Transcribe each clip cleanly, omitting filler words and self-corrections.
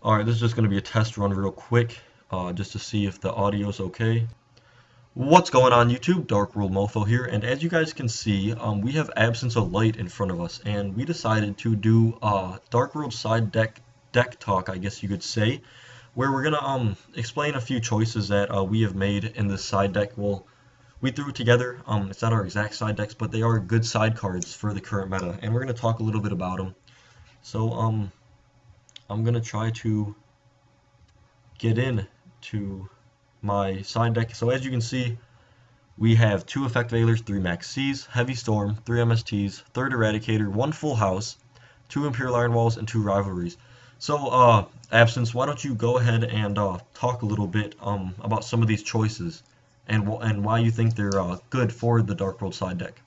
Alright, this is just going to be a test run real quick, just to see if the audio's okay. What's going on YouTube? DarkWorldMOFO here, and as you guys can see, we have Absence of Light in front of us, and we decided to do Dark World side deck talk, I guess you could say, where we're gonna explain a few choices that we have made in this side deck. Well, we threw it together. It's not our exact side decks, but they are good side cards for the current meta, and we're gonna talk a little bit about them. So I'm gonna try to get in to my side deck. So as you can see, we have 2 Effect Veilers, 3 Max Cs, Heavy Storm, 3 MSTs, 3rd Eradicator, 1 Full House, 2 Imperial Iron Walls, and 2 Rivalries. So, Absence, why don't you go ahead and talk a little bit about some of these choices and why you think they're good for the Dark World side deck.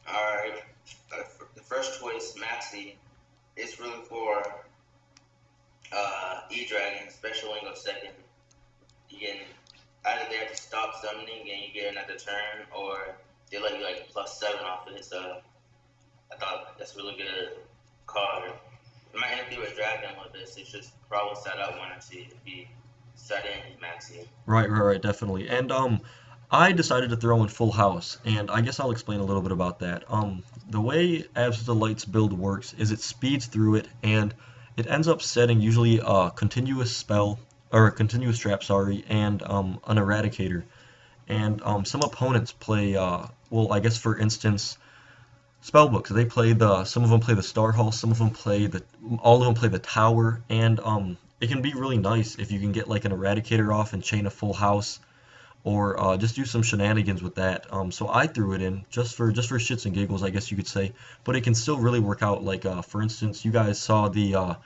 Alright, the first choice, Maxi, is really for E-Dragon, especially when you go second. You can either they have to stop summoning and you get another turn, or they let you like +7 off of it. So I thought that's a really good card. It might interfere with Dragon with this. It's just probably set up 1 or 2 if you set in Maxi. Right, definitely. And I decided to throw in Full House, and I guess I'll explain a little bit about that. The way Absence of Light's build works is it speeds through it, and it ends up setting usually a continuous spell, or a continuous trap, sorry, and an Eradicator. And some opponents play, well, I guess for instance, spellbooks. They play some of them play the Star Hall, some of them play all of them play the Tower, and it can be really nice if you can get like an Eradicator off and chain a Full House, or just do some shenanigans with that. So I threw it in just for shits and giggles, I guess you could say. But it can still really work out. Like for instance, you guys saw the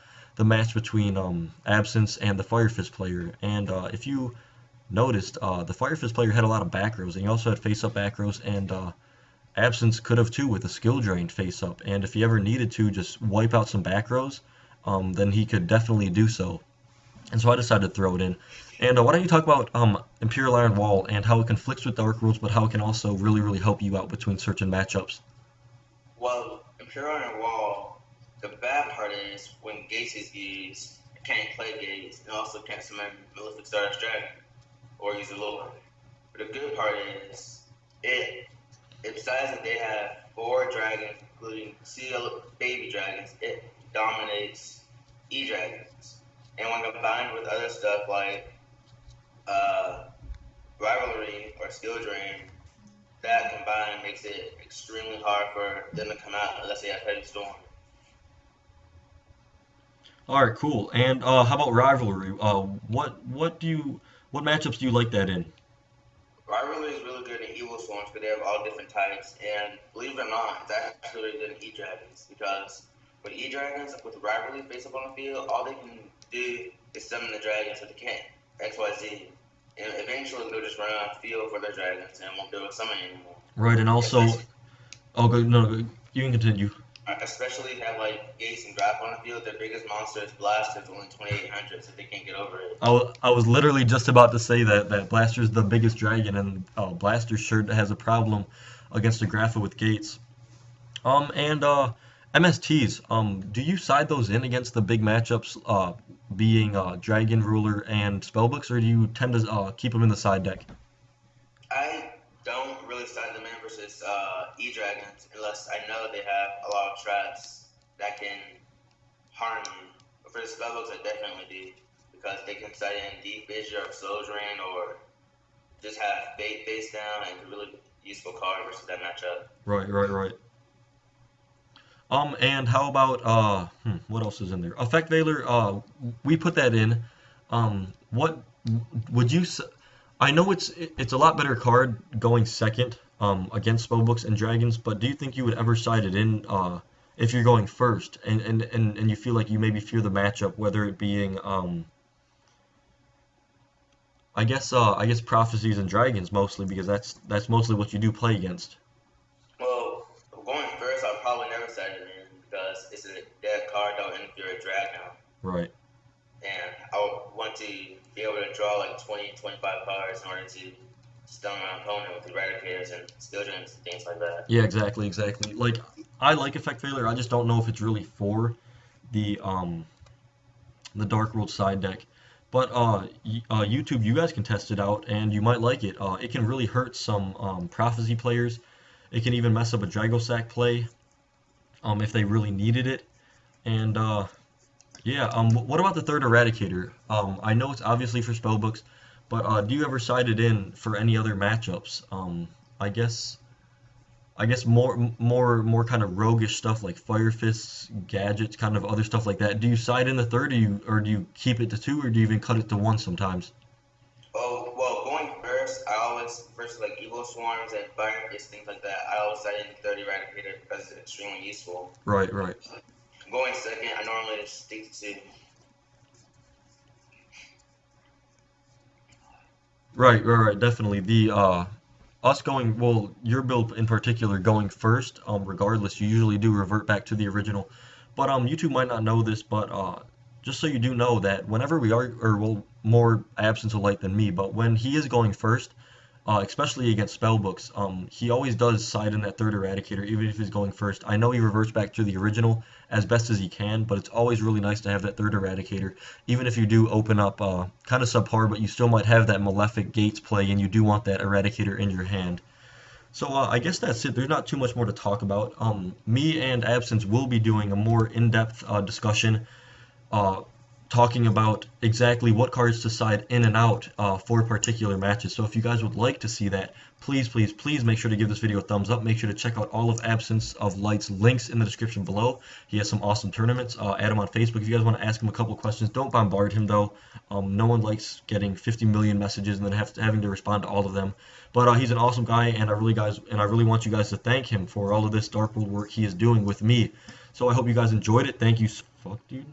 match between Absence and the Fire Fist player, and if you noticed, the Fire Fist player had a lot of back rows, and he also had face-up back rows, and Absence could have too with a skill drain face-up. And if he ever needed to just wipe out some back rows, then he could definitely do so. And so I decided to throw it in. And why don't you talk about Imperial Iron Wall and how it conflicts with Dark Worlds, but how it can also really help you out between certain matchups? Well, Imperial Iron Wall, the bad part is when Gates is used, it can't play Gates, and also can't summon Malefic Stardust Dragon or use a Lord. But the good part is besides that they have 4 dragons, including seal baby dragons, it dominates E-dragons. And when combined with other stuff like Rivalry or Skill Drain, that combined makes it extremely hard for them to come out unless they have Heavy Storm. All right, cool. And how about Rivalry? What matchups do you like that in? Rivalry is really good in Evil Storms because they have all different types, and believe it or not, it's actually really good in E-Dragons because with E-Dragons, with Rivalry face up on the field, all they can do is summon the dragons, so they can't XYZ. And eventually they'll just run out of field for their dragons and won't be able to summon anymore. Right, and also, Especially, oh, good, no, you can continue. especially if you have like Gates and Grapple on the field, their biggest monster is Blaster's only 2800, so they can't get over it. I was literally just about to say that Blaster's the biggest dragon, and Blaster sure has a problem against a Grapha with Gates. And MSTs, do you side those in against the big matchups, being Dragon Ruler and Spellbooks, or do you tend to keep them in the side deck? I don't really side them in versus E-Dragons unless I know they have a lot of traps that can harm me. But for the spellbooks, I definitely do because they can set in Deep Fissure or Soul Drain or just have Bait face down and it's a really useful card versus that matchup. Right. And how about what else is in there? Effect Veiler, we put that in. What would you? I know it's a lot better card going second against spellbooks and dragons, but do you think you would ever side it in if you're going first and you feel like you maybe fear the matchup, whether it being I guess prophecies and dragons mostly because that's mostly what you do play against. Well, going first, I'll probably never set it in because it's a dead card that will interfere with Dragon. Right. And I would want to be able to draw like 20, 25 cards in order to stun my opponent with Eradicators and Skill Gems and things like that. Yeah, exactly. Like I like Effect Failure, I just don't know if it's really for the the Dark World side deck. But YouTube, you guys can test it out, and you might like it. It can really hurt some Prophecy players. It can even mess up a Dragosack play if they really needed it. And yeah, what about the third Eradicator? I know it's obviously for spellbooks, but do you ever side it in for any other matchups? I guess more kind of roguish stuff like Fire Fists, gadgets, kind of other stuff like that. Do you side in the third, or do you keep it to two, or do you even cut it to one sometimes? Oh, well, going first, I always, versus like Evil Swarms and Fire Fists, things like that, I always side in the third Eradicator because it's extremely useful. Right, right. Going second, I normally just stick to. Right, right, right, definitely. The us going, well, your build in particular going first, regardless, you usually do revert back to the original. But you two might not know this, but just so you do know that whenever we are, or well, more Absence of Light than me, but when he is going first, especially against spellbooks, he always does side in that third Eradicator, even if he's going first. I know he reverts back to the original as best as he can, but it's always really nice to have that third Eradicator, even if you do open up kind of subpar, but you still might have that Malefic Gates play, and you do want that Eradicator in your hand. So I guess that's it. There's not too much more to talk about. Me and Absence will be doing a more in-depth discussion uh, talking about exactly what cards to side in and out for particular matches. So if you guys would like to see that, please, please, please make sure to give this video a thumbs up. Make sure to check out all of Absence of Light's links in the description below. He has some awesome tournaments. Add him on Facebook if you guys want to ask him a couple questions. Don't bombard him though. No one likes getting 50 million messages and then having to respond to all of them. But he's an awesome guy, and I really want you guys to thank him for all of this Dark World work he is doing with me. So I hope you guys enjoyed it. Thank you. Fuck, dude.